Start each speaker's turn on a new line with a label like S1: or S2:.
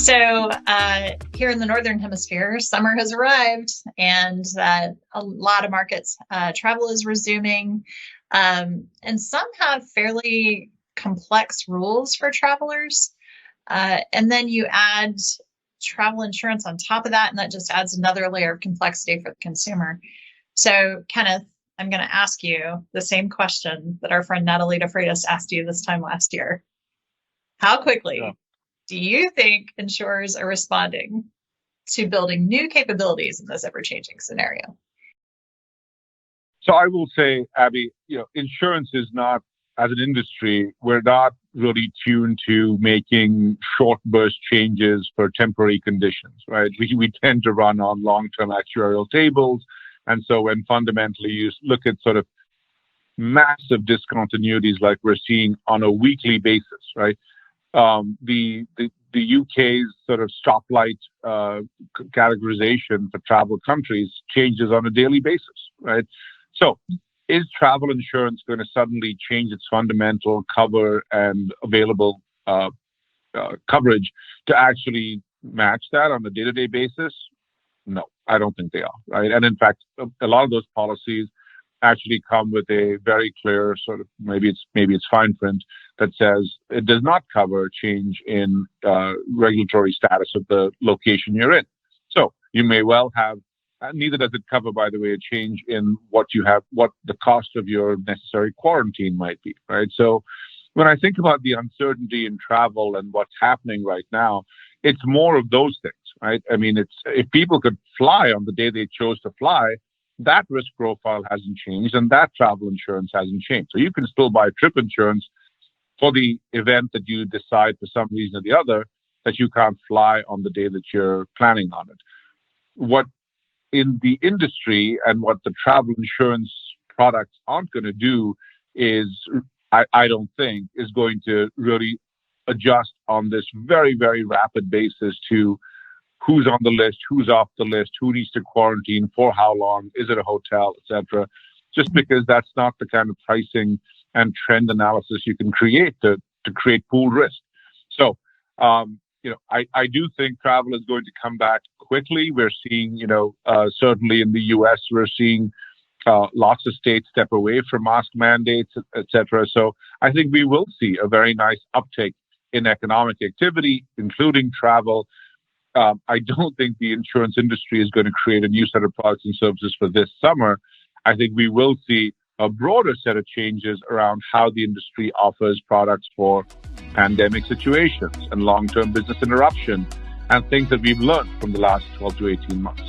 S1: Here in the Northern Hemisphere, summer has arrived and a lot of markets, travel is resuming. And some have fairly complex rules for travelers. And then you add travel insurance on top of that, and that just adds another layer of complexity for the consumer. So, Kenneth, I'm going to ask you the same question that our friend Natalie DeFreitas asked you this time last year. How quickly do you think insurers are responding to building new capabilities in this ever-changing scenario?
S2: So I will say, Abby, insurance is not, as an industry, we're not really tuned to making short burst changes for temporary conditions, right? We tend to run on long-term actuarial tables. And so when fundamentally you look at sort of massive discontinuities like we're seeing on a weekly basis, right? The UK's sort of stoplight categorization for travel countries changes on a daily basis, right? So is travel insurance going to suddenly change its fundamental cover and available coverage to actually match that on a day-to-day basis? No, I don't think they are, right? And in fact, a lot of those policies actually come with a very clear sort of, maybe it's fine print that says it does not cover change in regulatory status of the location you're in. So you may well have, neither does it cover, by the way, a change in what the cost of your necessary quarantine might be, right? So when I think about the uncertainty in travel and what's happening right now, it's more of those things, right? I mean, if people could fly on the day they chose to fly, that risk profile hasn't changed and that travel insurance hasn't changed. So you can still buy trip insurance for the event that you decide for some reason or the other that you can't fly on the day that you're planning on it. What in the industry and what the travel insurance products aren't going to do is, I don't think, is going to really adjust on this very, very rapid basis to who's on the list, who's off the list, who needs to quarantine, for how long, is it a hotel, etc. Just because that's not the kind of pricing and trend analysis you can create to create pooled risk. So, I do think travel is going to come back quickly. We're seeing, certainly in the U.S., we're seeing lots of states step away from mask mandates, etc. So I think we will see a very nice uptake in economic activity, including travel. I don't think the insurance industry is going to create a new set of products and services for this summer. I think we will see a broader set of changes around how the industry offers products for pandemic situations and long-term business interruption and things that we've learned from the last 12 to 18 months.